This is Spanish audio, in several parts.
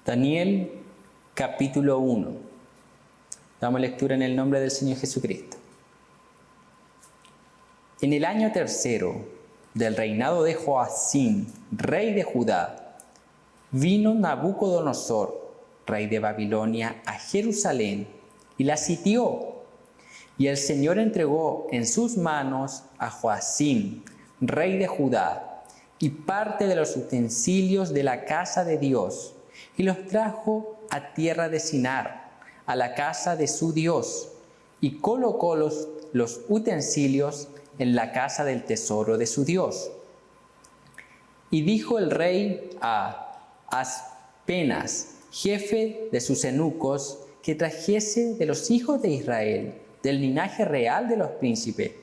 Daniel capítulo 1. Damos lectura en el nombre del Señor Jesucristo. En el año tercero del reinado de Joacim, rey de Judá, vino Nabucodonosor, rey de Babilonia, a Jerusalén y la sitió. Y el Señor entregó en sus manos a Joacim, rey de Judá, y parte de los utensilios de la casa de Dios, y los trajo a tierra de Sinar, a la casa de su Dios, y colocó los utensilios en la casa del tesoro de su Dios. Y dijo el rey a Aspenas, jefe de sus eunucos, que trajese de los hijos de Israel, del linaje real de los príncipes,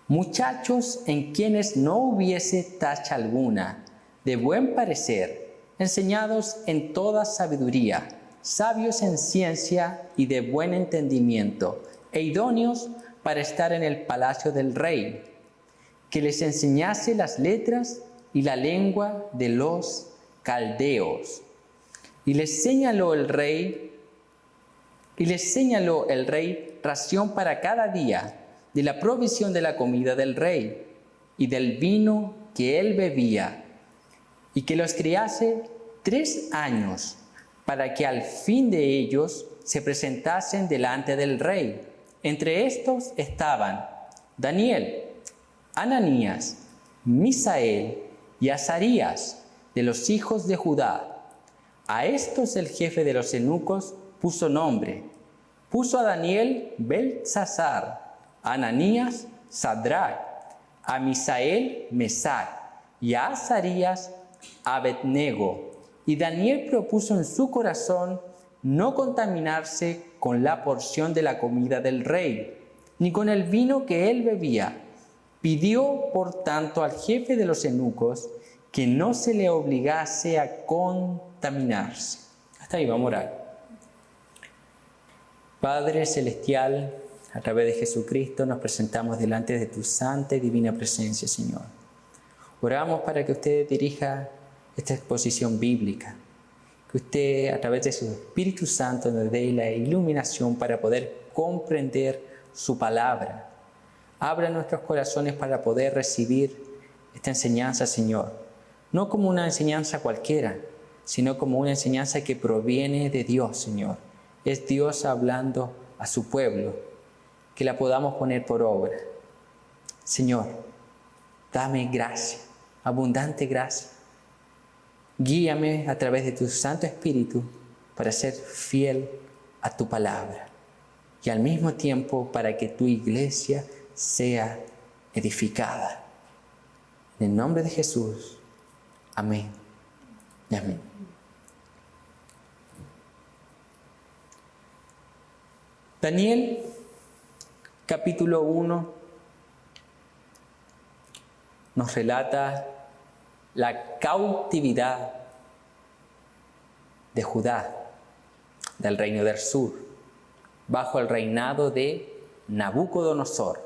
muchachos en quienes no hubiese tacha alguna, de buen parecer, enseñados en toda sabiduría, sabios en ciencia y de buen entendimiento, e idóneos para estar en el palacio del rey, que les enseñase las letras y la lengua de los caldeos. Y les señaló el rey ración para cada día de la provisión de la comida del rey y del vino que él bebía, y que los criase 3 años, para que al fin de ellos se presentasen delante del rey. Entre estos estaban Daniel, Ananías, Misael y Azarías, de los hijos de Judá. A estos el jefe de los eunucos puso nombre. Puso a Daniel Beltsasar, a Ananías Sadrach, a Misael Mesac y a Azarías Abednego. Y Daniel propuso en su corazón no contaminarse con la porción de la comida del rey, ni con el vino que él bebía. Pidió, por tanto, al jefe de los eunucos que no se le obligase a contaminarse. Hasta ahí vamos a orar. Padre Celestial, a través de Jesucristo nos presentamos delante de tu santa y divina presencia, Señor. Oramos para que usted dirija esta exposición bíblica, que usted a través de su Espíritu Santo nos dé la iluminación para poder comprender su palabra. Abra nuestros corazones para poder recibir esta enseñanza, Señor, no como una enseñanza cualquiera, sino como una enseñanza que proviene de Dios, Señor. Es Dios hablando a su pueblo, que la podamos poner por obra. Señor, dame gracia, abundante gracia. Guíame a través de tu Santo Espíritu para ser fiel a tu palabra y al mismo tiempo para que tu iglesia sea edificada. En el nombre de Jesús. Amén y amén. Daniel, capítulo 1, nos relata la cautividad de Judá, del reino del sur, bajo el reinado de Nabucodonosor.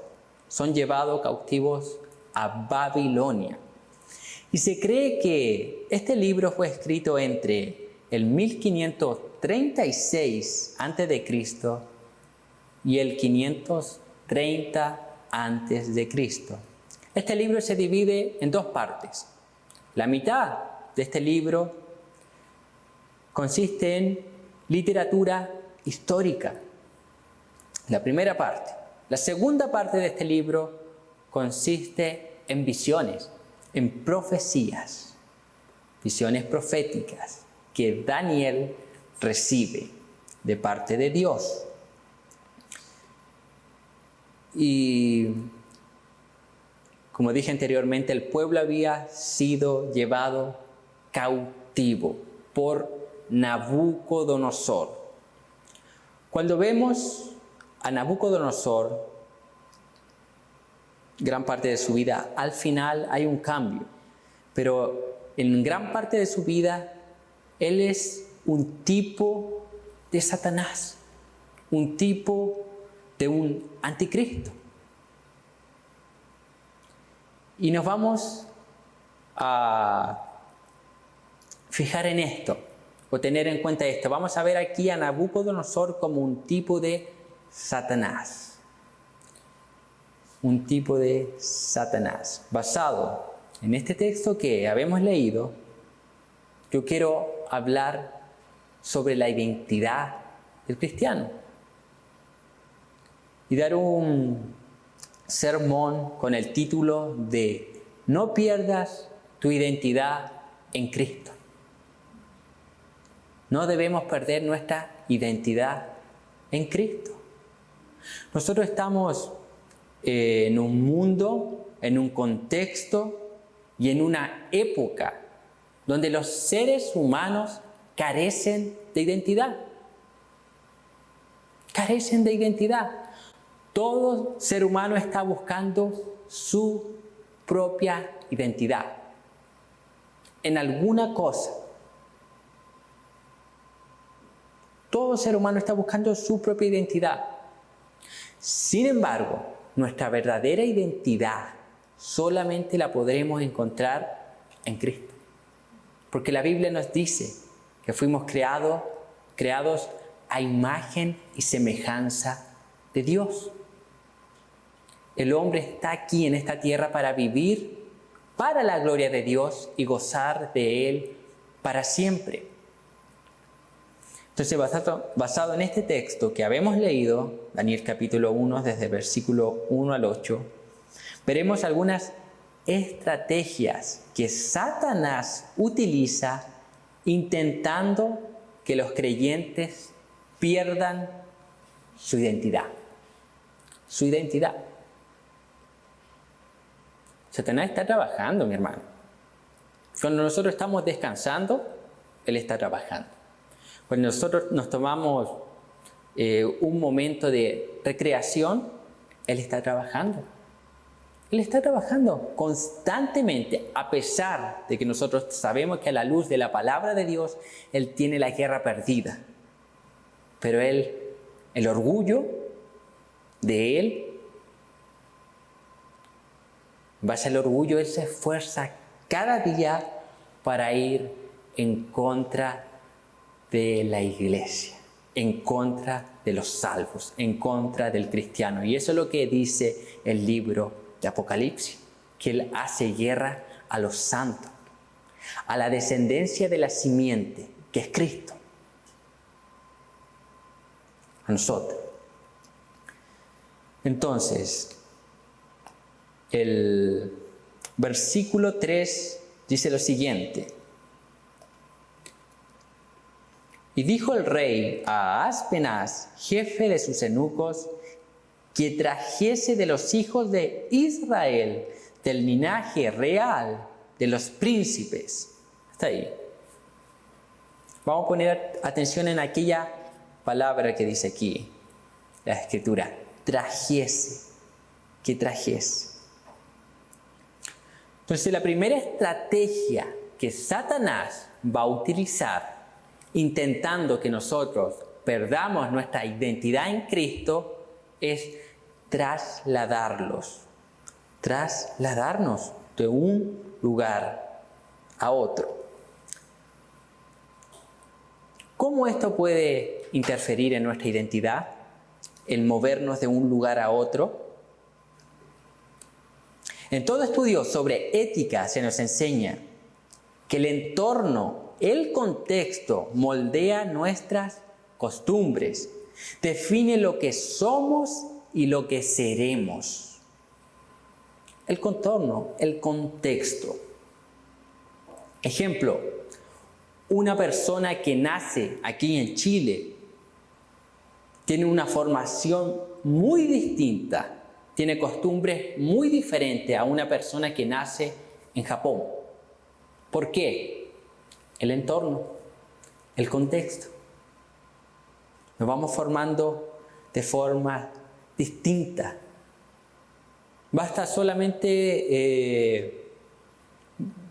Son llevados cautivos a Babilonia. Y se cree que este libro fue escrito entre el 1536 a.C. y el 530 a.C. Este libro se divide en 2 partes. La mitad de este libro consiste en literatura histórica, la primera parte. La segunda parte de este libro consiste en visiones, en profecías, visiones proféticas que Daniel recibe de parte de Dios. Y como dije anteriormente, el pueblo había sido llevado cautivo por Nabucodonosor. Cuando vemos a Nabucodonosor, gran parte de su vida, al final hay un cambio, pero en gran parte de su vida, él es un tipo de Satanás, un tipo de un anticristo. Y nos vamos a fijar en esto. o tener en cuenta esto. Vamos a ver aquí a Nabucodonosor como un tipo de Satanás. Un tipo de Satanás. Basado en este texto que habemos leído, yo quiero hablar sobre la identidad del cristiano y dar un sermón con el título de "No pierdas tu identidad en Cristo". No debemos perder nuestra identidad en Cristo. Nosotros estamos en un mundo, en un contexto y en una época donde los seres humanos carecen de identidad. Carecen de identidad. Todo ser humano está buscando su propia identidad en alguna cosa. Todo ser humano está buscando su propia identidad. Sin embargo, nuestra verdadera identidad solamente la podremos encontrar en Cristo. Porque la Biblia nos dice que fuimos creados a imagen y semejanza de Dios. El hombre está aquí en esta tierra para vivir para la gloria de Dios y gozar de Él para siempre. Entonces, basado en este texto que habemos leído, Daniel capítulo 1, desde el versículo 1 al 8, veremos algunas estrategias que Satanás utiliza intentando que los creyentes pierdan su identidad. Su identidad. Satanás está trabajando, mi hermano. Cuando nosotros estamos descansando, Él está trabajando. Cuando nosotros nos tomamos un momento de recreación, Él está trabajando. Él está trabajando constantemente, a pesar de que nosotros sabemos que a la luz de la palabra de Dios, Él tiene la guerra perdida. Pero el orgullo de Él, en base al orgullo, Él se esfuerza cada día para ir en contra de la iglesia, en contra de los salvos, en contra del cristiano. Y eso es lo que dice el libro de Apocalipsis, que Él hace guerra a los santos, a la descendencia de la simiente, que es Cristo, a nosotros. Entonces, el versículo 3 dice lo siguiente: y dijo el rey a Aspenaz, jefe de sus eunucos, que trajese de los hijos de Israel, del linaje real de los príncipes. Hasta ahí. Vamos a poner atención en aquella palabra que dice aquí, la escritura: trajese, que trajese. Entonces, la primera estrategia que Satanás va a utilizar intentando que nosotros perdamos nuestra identidad en Cristo es trasladarnos de un lugar a otro. ¿Cómo esto puede interferir en nuestra identidad? El movernos de un lugar a otro. En todo estudio sobre ética se nos enseña que el entorno, el contexto, moldea nuestras costumbres, define lo que somos y lo que seremos. El contorno, el contexto. Ejemplo, una persona que nace aquí en Chile tiene una formación muy distinta, tiene costumbres muy diferentes a una persona que nace en Japón. ¿Por qué? El entorno, el contexto. Nos vamos formando de forma distinta. Basta solamente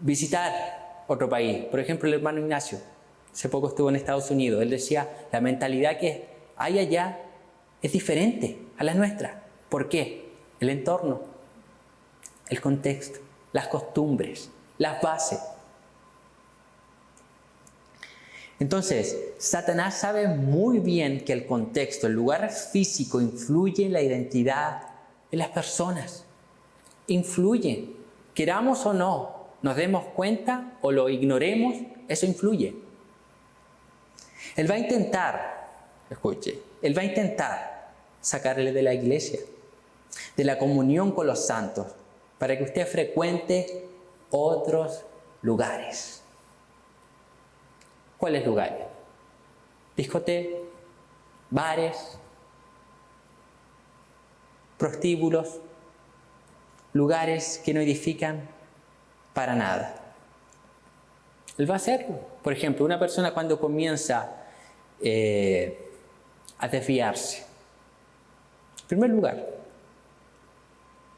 visitar otro país. Por ejemplo, el hermano Ignacio, hace poco estuvo en Estados Unidos. Él decía, la mentalidad que hay allá es diferente a la nuestra. ¿Por qué? El entorno, el contexto, las costumbres, las bases. Entonces, Satanás sabe muy bien que el contexto, el lugar físico, influye en la identidad de las personas. Influye. Queramos o no, nos demos cuenta o lo ignoremos, eso influye. Él va a intentar, escuche, Él va a intentar sacarle de la iglesia, de la comunión con los santos, para que usted frecuente otros lugares. ¿Cuáles lugares? Discotecas, bares, prostíbulos, lugares que no edifican para nada. Él va a hacerlo. Por ejemplo, una persona cuando comienza a desviarse, en primer lugar,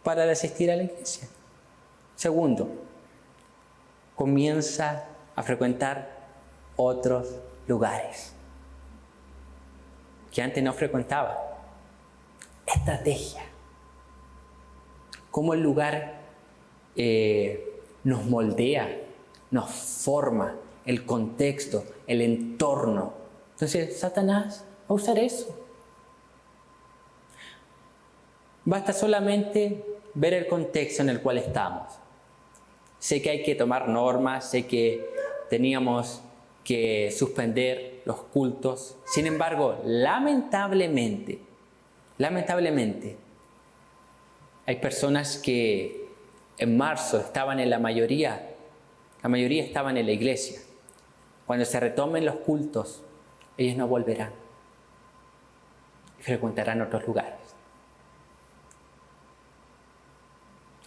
para de asistir a la iglesia. Segundo, comienza a frecuentar otros lugares que antes no frecuentaba. Estrategia. Cómo el lugar nos moldea, nos forma, el contexto, el entorno. Entonces, Satanás va a usar eso. Basta solamente ver el contexto en el cual estamos. Sé que hay que tomar normas, sé que teníamos que suspender los cultos. Sin embargo, lamentablemente, hay personas que en marzo estaban en la mayoría estaban en la iglesia. Cuando se retomen los cultos, ellos no volverán y frecuentarán otros lugares.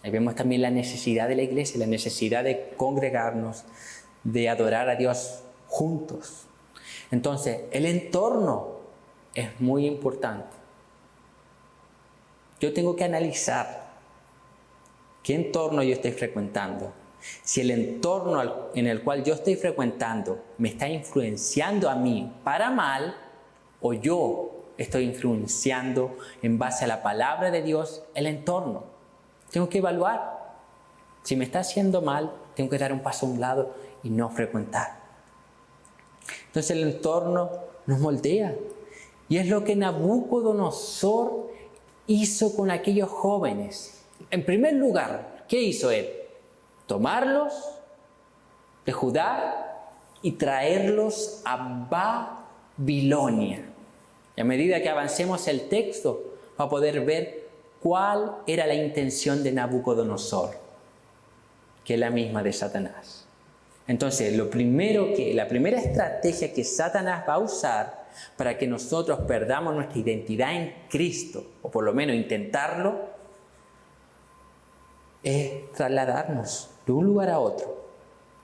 Ahí vemos también la necesidad de la iglesia, la necesidad de congregarnos, de adorar a Dios juntos. Entonces, el entorno es muy importante. Yo tengo que analizar qué entorno yo estoy frecuentando. Si el entorno en el cual yo estoy frecuentando me está influenciando a mí para mal, o yo estoy influenciando en base a la palabra de Dios el entorno. Tengo que evaluar. Si me está haciendo mal, tengo que dar un paso a un lado y no frecuentar. Entonces el entorno nos moldea. Y es lo que Nabucodonosor hizo con aquellos jóvenes. En primer lugar, ¿qué hizo él? Tomarlos de Judá y traerlos a Babilonia. Y a medida que avancemos el texto, va a poder ver cuál era la intención de Nabucodonosor, que es la misma de Satanás. Entonces, la primera estrategia que Satanás va a usar para que nosotros perdamos nuestra identidad en Cristo, o por lo menos intentarlo, es trasladarnos de un lugar a otro.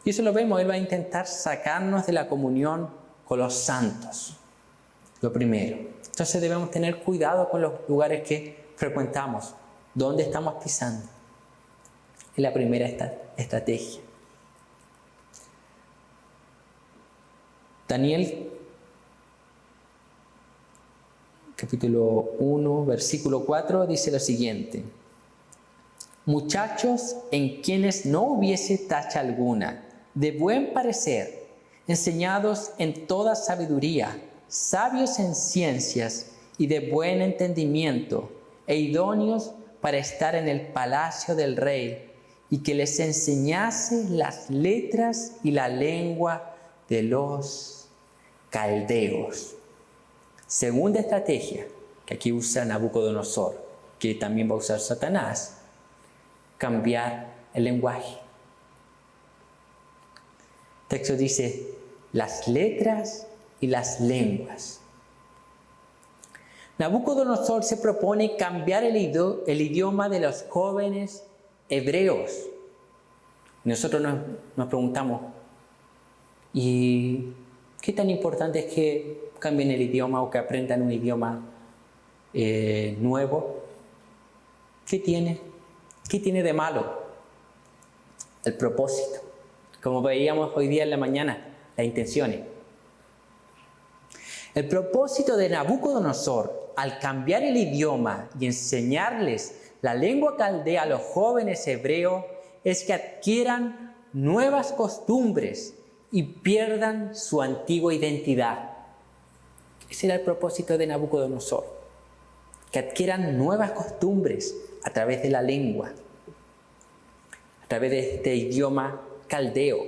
Y eso lo vemos, Él va a intentar sacarnos de la comunión con los santos. Lo primero. Entonces debemos tener cuidado con los lugares que frecuentamos, dónde estamos pisando. Es la primera estrategia. Daniel, capítulo 1, versículo 4, dice lo siguiente: muchachos en quienes no hubiese tacha alguna, de buen parecer, enseñados en toda sabiduría, sabios en ciencias y de buen entendimiento, e idóneos para estar en el palacio del rey, y que les enseñase las letras y la lengua de los caldeos. Segunda estrategia que aquí usa Nabucodonosor, que también va a usar Satanás: cambiar el lenguaje. El texto dice las letras y las lenguas. Nabucodonosor se propone cambiar el idioma de los jóvenes hebreos. Nosotros nos preguntamos, ¿y qué tan importante es que cambien el idioma o que aprendan un idioma nuevo? ¿Qué tiene? ¿Qué tiene de malo? El propósito. Como veíamos hoy día en la mañana, las intenciones. El propósito de Nabucodonosor, al cambiar el idioma y enseñarles la lengua caldea a los jóvenes hebreos, es que adquieran nuevas costumbres y pierdan su antigua identidad. Ese era el propósito de Nabucodonosor, que adquieran nuevas costumbres a través de la lengua, a través de este idioma caldeo.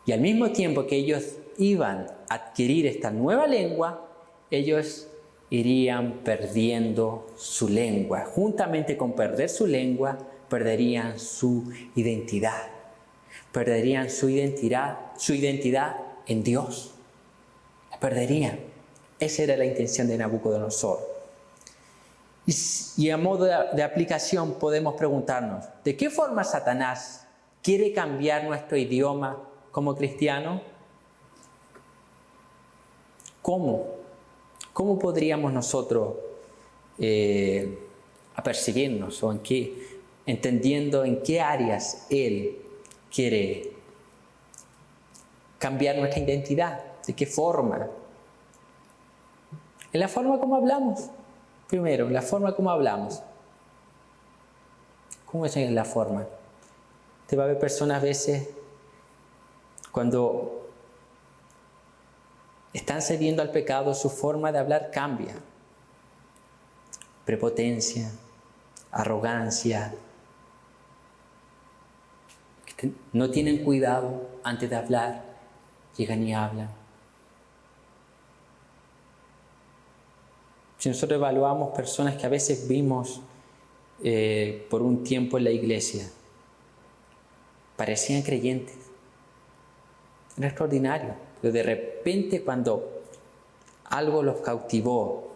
Y al mismo tiempo que ellos iban a adquirir esta nueva lengua, ellos irían perdiendo su lengua. Juntamente con perder su lengua, perderían su identidad. Perderían su identidad en Dios. La perderían. Esa era la intención de Nabucodonosor. Y a modo de aplicación podemos preguntarnos, ¿de qué forma Satanás quiere cambiar nuestro idioma como cristiano? ¿Cómo? ¿Cómo podríamos nosotros apercibirnos o entendiendo en qué áreas Él quiere cambiar nuestra identidad? ¿De qué forma? En la forma como hablamos. Primero, en la forma como hablamos. ¿Cómo es en la forma? Te va a ver personas a veces cuando están cediendo al pecado, su forma de hablar cambia. Prepotencia, arrogancia. No tienen cuidado antes de hablar, llegan y hablan. Si nosotros evaluamos personas que a veces vimos por un tiempo en la iglesia, parecían creyentes. Era extraordinario, pero de repente cuando algo los cautivó,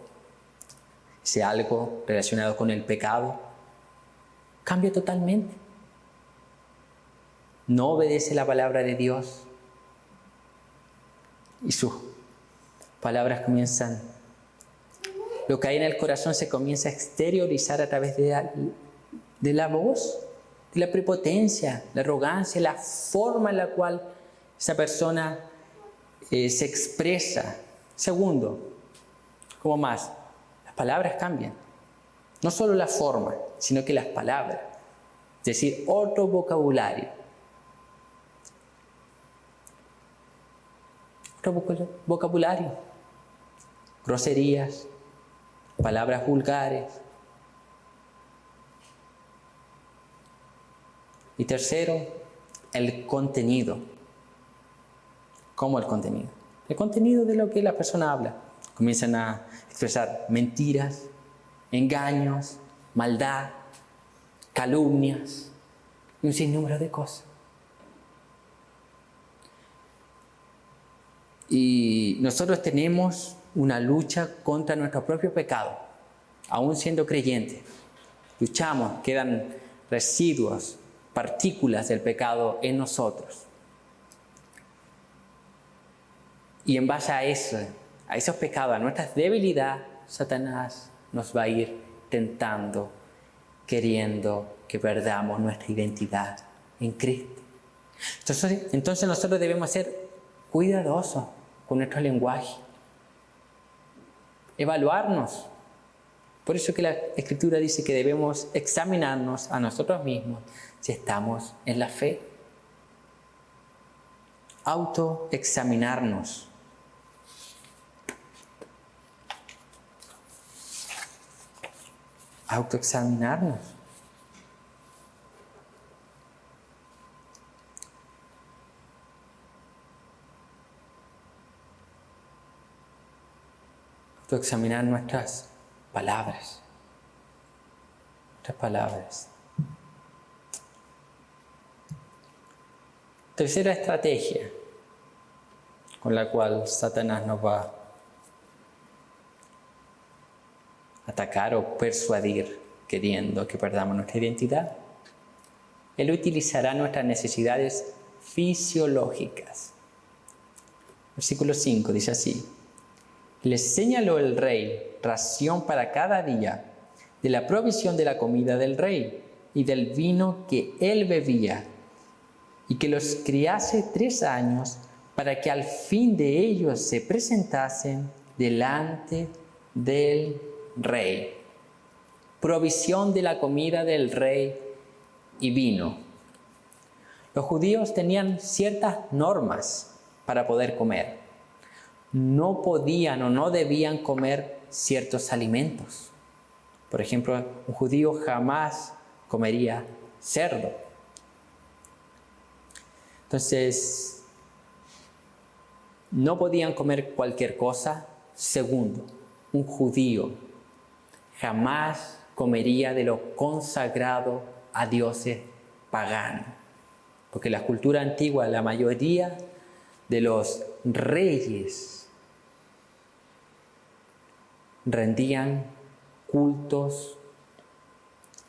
ese algo relacionado con el pecado, cambia totalmente. No obedece la palabra de Dios y sus palabras comienzan, lo que hay en el corazón se comienza a exteriorizar a través de la voz, de la prepotencia, la arrogancia, la forma en la cual esa persona se expresa. Segundo, como más, las palabras cambian. No solo la forma, sino que las palabras. Es decir, otro vocabulario. Otro vocabulario. Groserías, palabras vulgares. Y tercero, el contenido. ¿Cómo el contenido? El contenido de lo que la persona habla. Comienzan a expresar mentiras, engaños, maldad, calumnias y un sinnúmero de cosas. Y nosotros tenemos una lucha contra nuestro propio pecado, aún siendo creyentes. Luchamos, quedan residuos, partículas del pecado en nosotros. Y en base a esos pecados, a nuestras debilidades, Satanás nos va a ir tentando, queriendo que perdamos nuestra identidad en Cristo. Entonces nosotros debemos ser cuidadosos con nuestro lenguaje, evaluarnos. Por eso que la Escritura dice que debemos examinarnos a nosotros mismos si estamos en la fe. Autoexaminarnos. Autoexaminarnos. Autoexaminar nuestras palabras. Nuestras palabras. Tercera estrategia con la cual Satanás nos va a atacar o persuadir queriendo que perdamos nuestra identidad. Él utilizará nuestras necesidades fisiológicas. Versículo 5 dice así: les señaló el rey ración para cada día de la provisión de la comida del rey y del vino que él bebía, y que los criase 3 años para que al fin de ellos se presentasen delante del rey. Provisión de la comida del rey y vino. Los judíos tenían ciertas normas para poder comer. No podían o no debían comer ciertos alimentos. Por ejemplo, un judío jamás comería cerdo. Entonces, no podían comer cualquier cosa. Segundo, un judío jamás comería de lo consagrado a dioses paganos. Porque en la cultura antigua, la mayoría de los reyes rendían cultos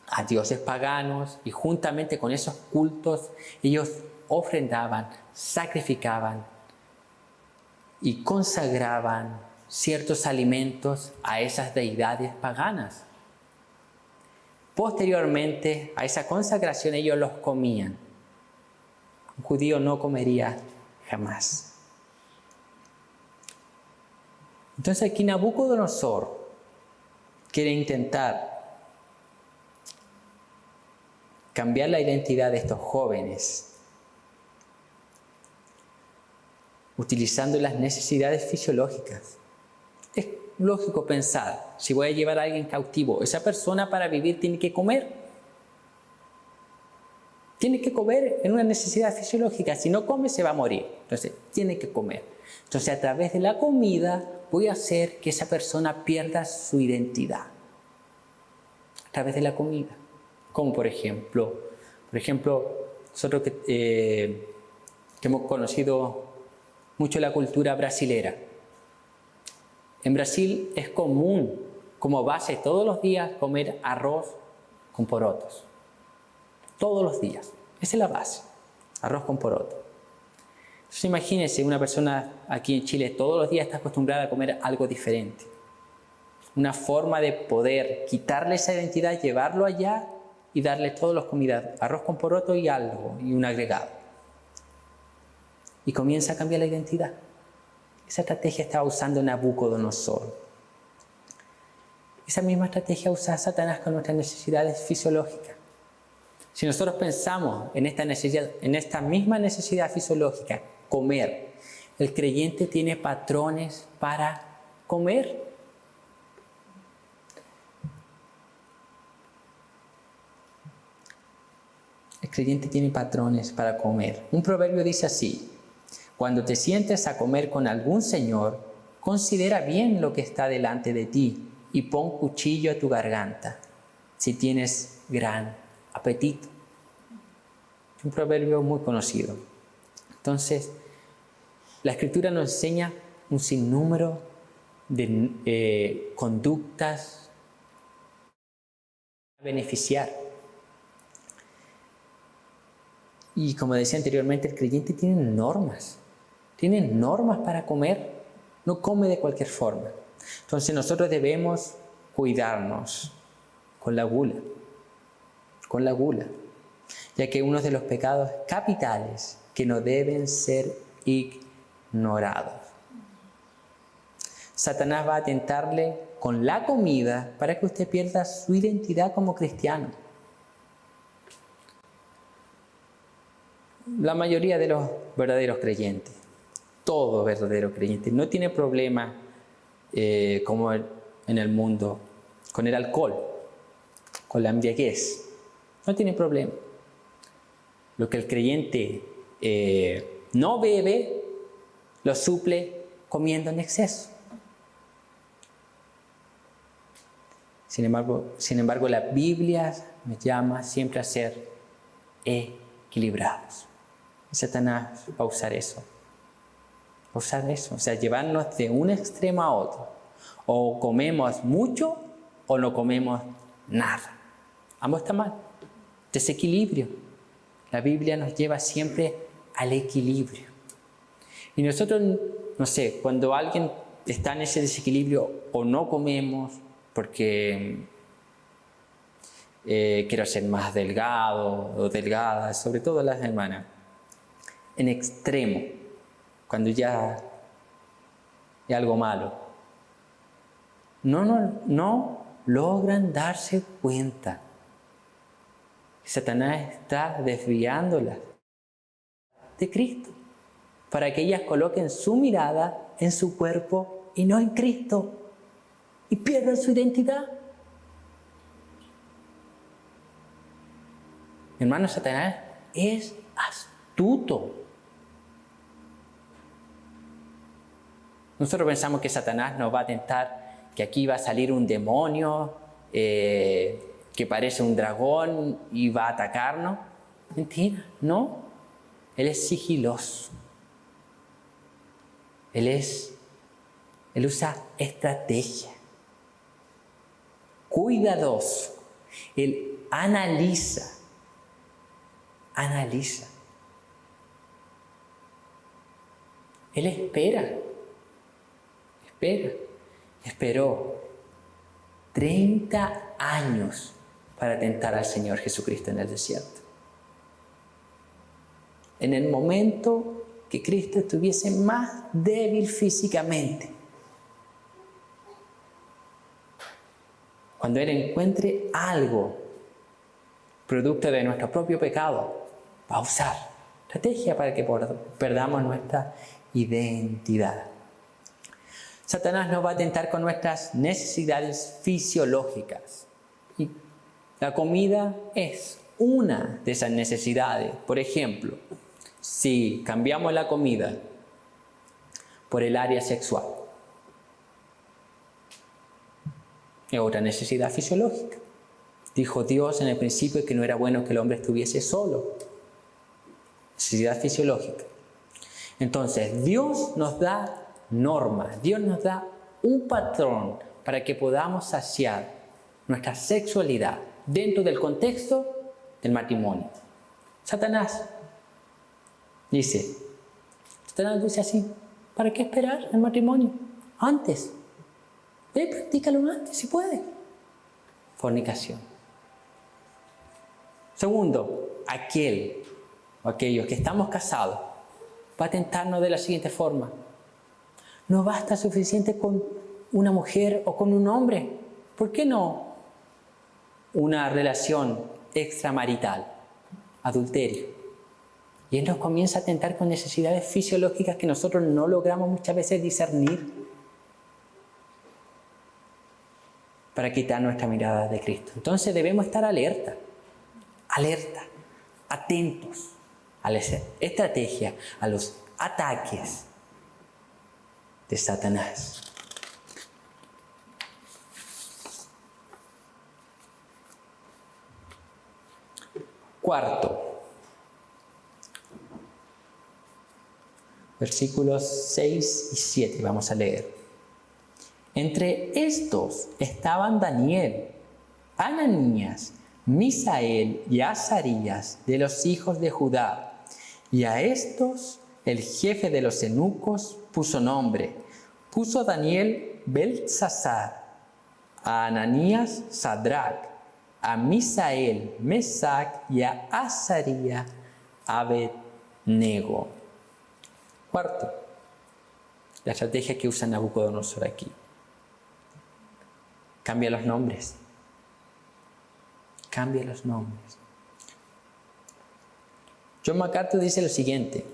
a dioses paganos y juntamente con esos cultos ellos ofrendaban, sacrificaban y consagraban ciertos alimentos a esas deidades paganas. Posteriormente a esa consagración ellos los comían. Un judío no comería jamás. Entonces aquí Nabucodonosor quiere intentar cambiar la identidad de estos jóvenes utilizando las necesidades fisiológicas. Es lógico pensar, si voy a llevar a alguien cautivo, esa persona para vivir tiene que comer. Tiene que comer en una necesidad fisiológica. Si no come, se va a morir. Entonces, tiene que comer. Entonces, a través de la comida, voy a hacer que esa persona pierda su identidad. A través de la comida. Como por ejemplo, nosotros que hemos conocido mucho la cultura brasilera. En Brasil es común, como base, todos los días comer arroz con porotos. Todos los días. Esa es la base. Arroz con poroto. Entonces imagínense, una persona aquí en Chile todos los días está acostumbrada a comer algo diferente. Una forma de poder quitarle esa identidad, llevarlo allá y darle todas las comidas. Arroz con poroto y algo, y un agregado. Y comienza a cambiar la identidad. Esa estrategia estaba usando Nabucodonosor. Esa misma estrategia usa Satanás con nuestras necesidades fisiológicas. Si nosotros pensamos en esta misma necesidad fisiológica, comer, el creyente tiene patrones para comer. El creyente tiene patrones para comer. Un proverbio dice así: cuando te sientes a comer con algún señor, considera bien lo que está delante de ti y pon cuchillo a tu garganta, si tienes gran apetito. Es un proverbio muy conocido. Entonces, la Escritura nos enseña un sinnúmero de conductas para beneficiar. Y como decía anteriormente, el creyente tiene normas. Tiene normas para comer. No come de cualquier forma. Entonces nosotros debemos cuidarnos con la gula. Con la gula. Ya que uno de los pecados capitales que no deben ser ignorados. Satanás va a tentarle con la comida para que usted pierda su identidad como cristiano. La mayoría de los verdaderos creyentes, todo verdadero creyente, no tiene problema como en el mundo con el alcohol, con la embriaguez. No tiene problema. Lo que el creyente no bebe, lo suple comiendo en exceso. Sin embargo, la Biblia nos llama siempre a ser equilibrados. Satanás va a usar eso. Va a usar eso. O sea, llevarnos de un extremo a otro. O comemos mucho o no comemos nada. Ambos están mal. Desequilibrio. La Biblia nos lleva siempre al equilibrio. Y nosotros, no sé, cuando alguien está en ese desequilibrio o no comemos porque quiero ser más delgado o delgada, sobre todo las hermanas, en extremo, cuando ya es algo malo, no logran darse cuenta. Satanás está desviándolas. de Cristo, para que ellas coloquen su mirada en su cuerpo y no en Cristo, y pierdan su identidad. Hermano, Satanás es astuto. Nosotros pensamos que Satanás nos va a tentar, que aquí va a salir un demonio que parece un dragón y va a atacarnos. Mentira, no. Él es sigiloso. Él usa estrategia. Cuidadoso. Él analiza. Él esperó 30 años para tentar al Señor Jesucristo en el desierto. En el momento que Cristo estuviese más débil físicamente. Cuando Él encuentre algo producto de nuestro propio pecado, va a usar estrategia para que perdamos nuestra identidad. Satanás nos va a tentar con nuestras necesidades fisiológicas. Y la comida es una de esas necesidades. Por ejemplo, si cambiamos la comida por el área sexual, es otra necesidad fisiológica. Dijo Dios en el principio que no era bueno que el hombre estuviese solo. Necesidad fisiológica. Entonces, Dios nos da normas, Dios nos da un patrón para que podamos saciar nuestra sexualidad dentro del contexto del matrimonio. Satanás dice así, ¿para qué esperar el matrimonio? Antes. Practícalo antes si puede. Fornicación. Segundo, aquellos que estamos casados, va a tentarnos de la siguiente forma. No basta suficiente con una mujer o con un hombre. ¿Por qué no una relación extramarital? Adulterio. Y Él nos comienza a tentar con necesidades fisiológicas que nosotros no logramos muchas veces discernir para quitar nuestra mirada de Cristo. Entonces debemos estar alerta, atentos a la estrategia, a los ataques de Satanás. Cuarto, versículos 6 y 7, vamos a leer. Entre estos estaban Daniel, Ananías, Misael y Azarías de los hijos de Judá, y a estos el jefe de los eunucos puso nombre. Puso a Daniel Beltsasar, a Ananías Sadrac, a Misael Mesac y a Azarías Abednego. Cuarto, la estrategia que usa Nabucodonosor aquí. Cambia los nombres. John MacArthur dice lo siguiente: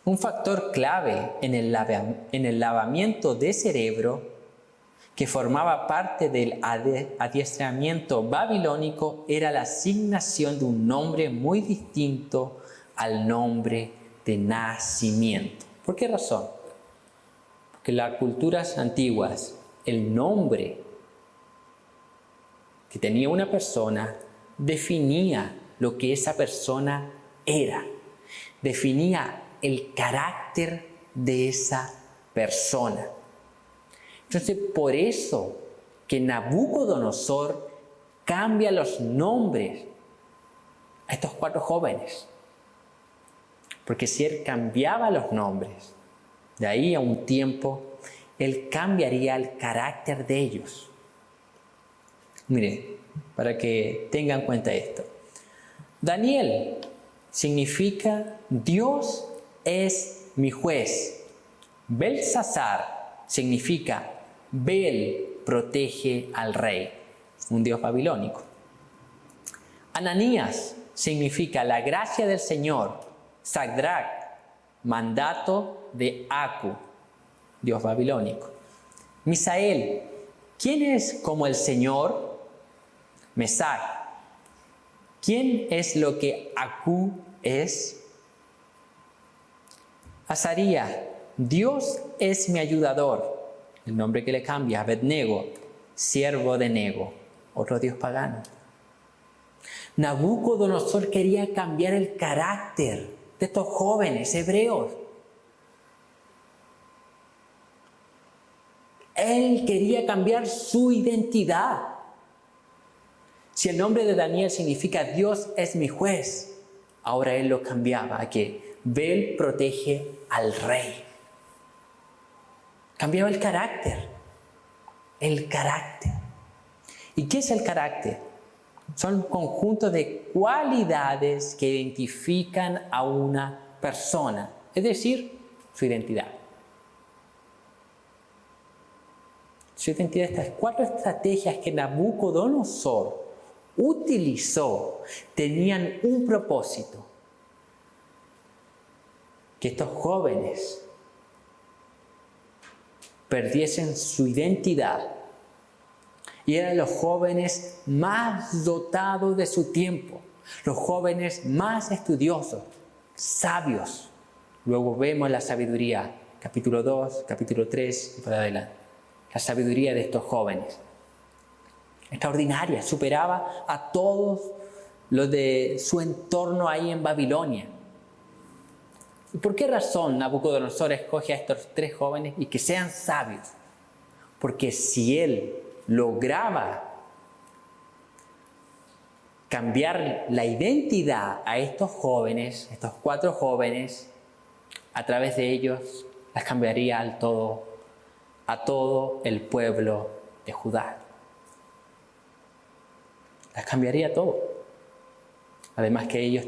un factor clave en el lavamiento de cerebro que formaba parte del adiestramiento babilónico era la asignación de un nombre muy distinto al nombre de nacimiento. ¿Por qué razón? Porque en las culturas antiguas el nombre que tenía una persona definía lo que esa persona era, definía el carácter de esa persona. Entonces, por eso que Nabucodonosor cambia los nombres a estos 4 jóvenes. Porque si él cambiaba los nombres, de ahí a un tiempo, él cambiaría el carácter de ellos. Mire, para que tengan en cuenta esto. Daniel significa Dios es mi juez. Beltsasar significa Bel protege al rey, un dios babilónico. Ananías significa la gracia del Señor. Sadrac mandato de Aku, dios babilónico. Misael, ¿quién es como el Señor? Mesac, ¿quién es lo que Aku es? Azarías, Dios es mi ayudador. El nombre que le cambia, Abednego, siervo de Nego, otro dios pagano. Nabucodonosor quería cambiar el carácter de estos jóvenes hebreos. Él quería cambiar su identidad. Si el nombre de Daniel significa Dios es mi juez, ahora él lo cambiaba a que Bel protege al rey. Cambiaba el carácter. El carácter. ¿Y qué es el carácter? Son un conjunto de cualidades que identifican a una persona, es decir, su identidad. Su identidad, estas 4 estrategias que Nabucodonosor utilizó, tenían un propósito: que estos jóvenes perdiesen su identidad. Y eran los jóvenes más dotados de su tiempo, los jóvenes más estudiosos, sabios. Luego vemos la sabiduría, capítulo 2, capítulo 3 y por adelante. La sabiduría de estos jóvenes. Extraordinaria, superaba a todos los de su entorno ahí en Babilonia. ¿Y por qué razón Nabucodonosor escoge a estos 3 jóvenes y que sean sabios? Porque si él lograba cambiar la identidad a estos jóvenes, estos 4 jóvenes, a través de ellos las cambiaría a todo el pueblo de Judá. Las cambiaría todo. Además que ellos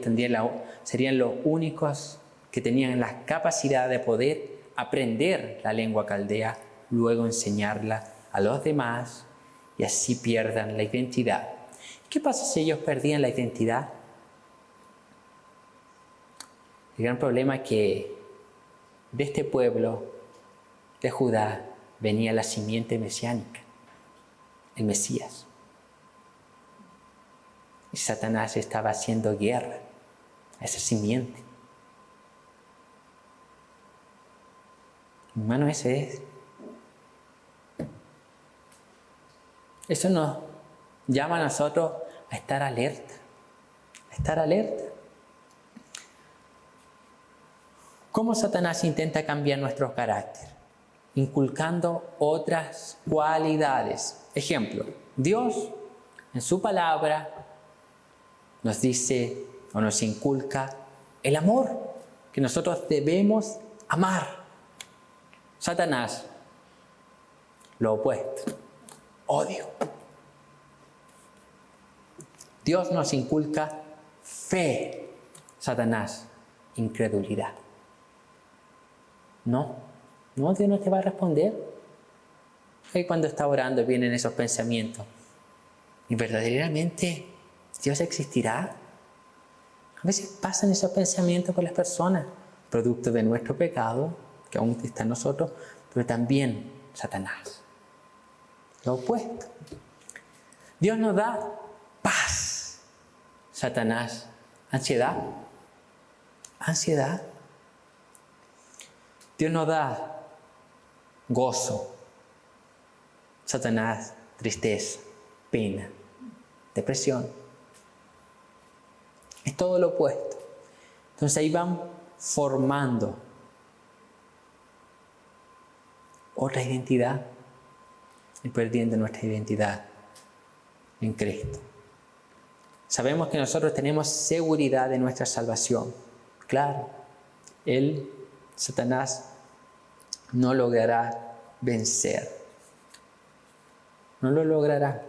serían los únicos que tenían la capacidad de poder aprender la lengua caldea, luego enseñarla a los demás y así pierdan la identidad. ¿Qué pasa si ellos perdían la identidad? El gran problema es que de este pueblo de Judá venía la simiente mesiánica, el Mesías. Y Satanás estaba haciendo guerra a esa simiente. Hermano, ese es. Eso nos llama a nosotros a estar alerta. A estar alerta. ¿Cómo Satanás intenta cambiar nuestro carácter? Inculcando otras cualidades. Ejemplo, Dios en su palabra nos dice o nos inculca el amor, que nosotros debemos amar. Satanás, lo opuesto, odio. Dios nos inculca fe, Satanás, incredulidad. No, Dios no te va a responder. Y cuando está orando vienen esos pensamientos. ¿Y verdaderamente Dios existirá? A veces pasan esos pensamientos por las personas, producto de nuestro pecado, que aún está en nosotros, pero también Satanás. Lo opuesto. Dios nos da paz. Satanás, ansiedad. Ansiedad. Dios nos da gozo. Satanás, tristeza, pena, depresión. Es todo lo opuesto. Entonces ahí van formando otra identidad y perdiendo nuestra identidad en Cristo. Sabemos que nosotros tenemos seguridad de nuestra salvación. Claro, Satanás, no logrará vencer. No lo logrará.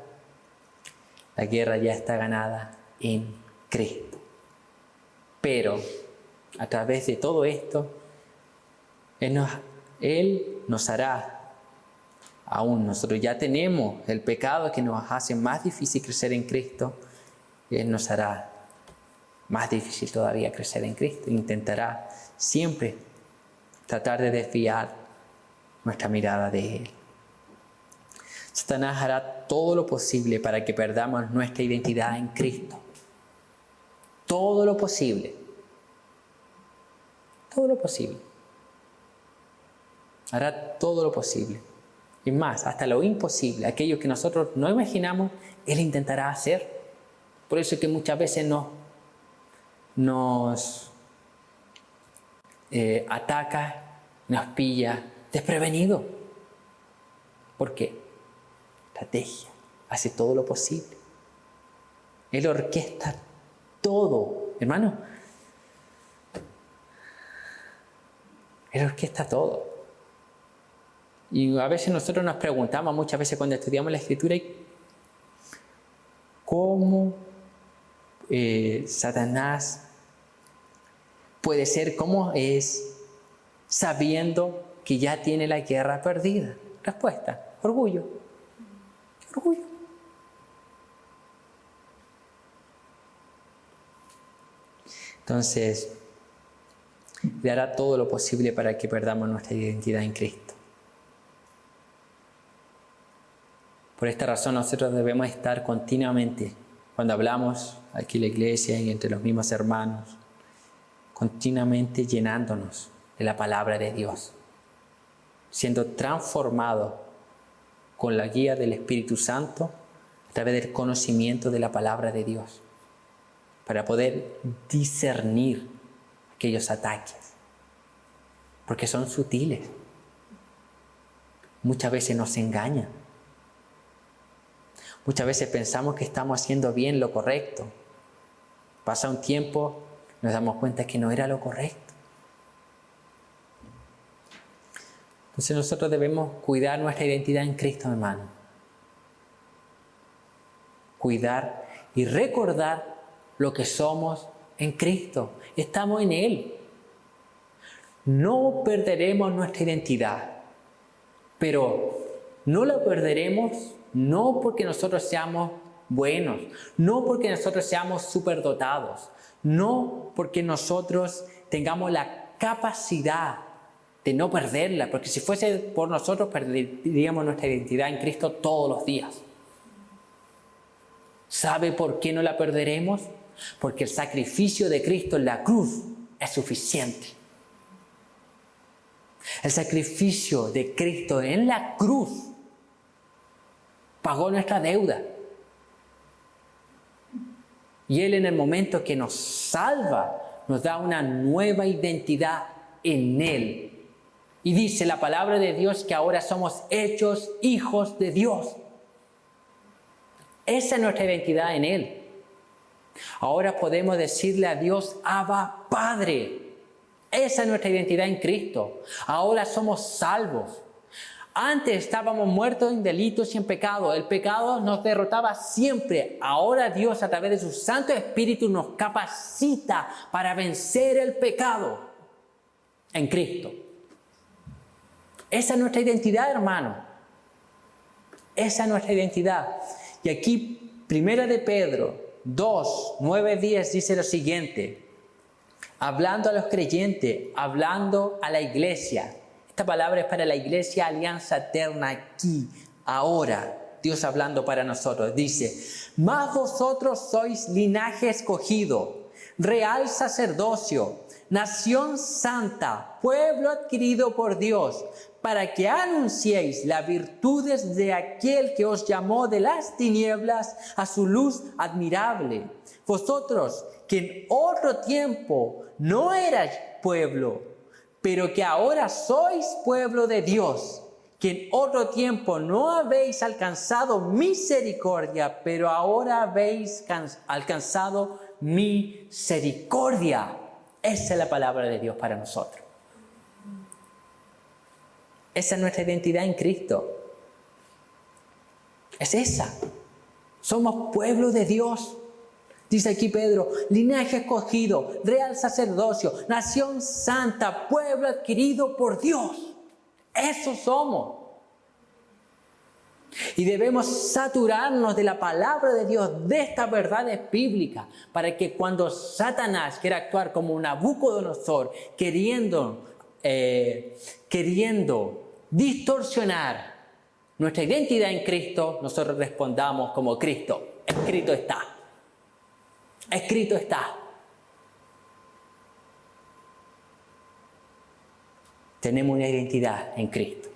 La guerra ya está ganada en Cristo. Pero a través de todo esto, Él nos hará, aún nosotros ya tenemos el pecado que nos hace más difícil crecer en Cristo, Él nos hará más difícil todavía crecer en Cristo. Intentará siempre tratar de desviar nuestra mirada de Él. Satanás hará todo lo posible para que perdamos nuestra identidad en Cristo. Todo lo posible. Todo lo posible. Hará todo lo posible. Y más, hasta lo imposible, aquello que nosotros no imaginamos, Él intentará hacer. Por eso es que muchas veces nos ataca, nos pilla desprevenido. ¿Por qué? Estrategia. Hace todo lo posible. Él orquesta todo. Hermano, Él orquesta todo. Y a veces nosotros nos preguntamos, muchas veces cuando estudiamos la Escritura, ¿cómo Satanás puede ser, cómo es, sabiendo que ya tiene la guerra perdida? Respuesta: orgullo. Orgullo. Entonces, le hará todo lo posible para que perdamos nuestra identidad en Cristo. Por esta razón nosotros debemos estar continuamente, cuando hablamos aquí en la iglesia y entre los mismos hermanos, continuamente llenándonos de la palabra de Dios, siendo transformados con la guía del Espíritu Santo a través del conocimiento de la palabra de Dios, para poder discernir aquellos ataques, porque son sutiles. Muchas veces nos engañan. Muchas veces pensamos que estamos haciendo bien lo correcto. Pasa un tiempo, nos damos cuenta que no era lo correcto. Entonces nosotros debemos cuidar nuestra identidad en Cristo, hermano. Cuidar y recordar lo que somos en Cristo. Estamos en Él. No perderemos nuestra identidad, pero no la perderemos no porque nosotros seamos buenos, no porque nosotros seamos superdotados, no porque nosotros tengamos la capacidad de no perderla, porque si fuese por nosotros perderíamos nuestra identidad en Cristo todos los días. ¿Sabe por qué no la perderemos? Porque el sacrificio de Cristo en la cruz es suficiente. El sacrificio de Cristo en la cruz pagó nuestra deuda. Y Él, en el momento que nos salva, nos da una nueva identidad en Él. Y dice la palabra de Dios que ahora somos hechos hijos de Dios. Esa es nuestra identidad en Él. Ahora podemos decirle a Dios: Abba, Padre. Esa es nuestra identidad en Cristo. Ahora somos salvos. Antes estábamos muertos en delitos y en pecado. El pecado nos derrotaba siempre. Ahora Dios, a través de su Santo Espíritu, nos capacita para vencer el pecado en Cristo. Esa es nuestra identidad, hermano. Esa es nuestra identidad. Y aquí, 1 de Pedro 2, 9, 10 dice lo siguiente. Hablando a los creyentes, hablando a la iglesia. Esta palabra es para la iglesia Alianza Eterna aquí, ahora. Dios hablando para nosotros. Dice: mas vosotros sois linaje escogido, real sacerdocio, nación santa, pueblo adquirido por Dios, para que anunciéis las virtudes de aquel que os llamó de las tinieblas a su luz admirable. Vosotros, que en otro tiempo no erais pueblo, pero que ahora sois pueblo de Dios, que en otro tiempo no habéis alcanzado misericordia, pero ahora habéis alcanzado misericordia. Esa es la palabra de Dios para nosotros. Esa es nuestra identidad en Cristo. Es esa. Somos pueblo de Dios. Dice aquí Pedro: linaje escogido, real sacerdocio, nación santa, pueblo adquirido por Dios. Eso somos. Y debemos saturarnos de la palabra de Dios, de estas verdades bíblicas, para que cuando Satanás quiera actuar como un Nabucodonosor, queriendo queriendo distorsionar nuestra identidad en Cristo, nosotros respondamos como Cristo. Escrito está. Escrito está. Tenemos una identidad en Cristo.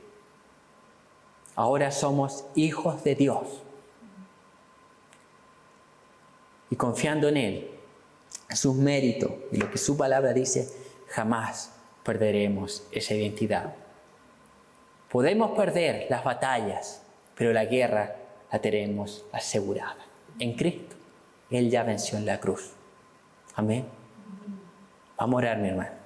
Ahora somos hijos de Dios. Y confiando en Él, en sus méritos y lo que su palabra dice, jamás perderemos esa identidad. Podemos perder las batallas, pero la guerra la tenemos asegurada. En Cristo, Él ya venció en la cruz. Amén. Vamos a orar, mi hermano.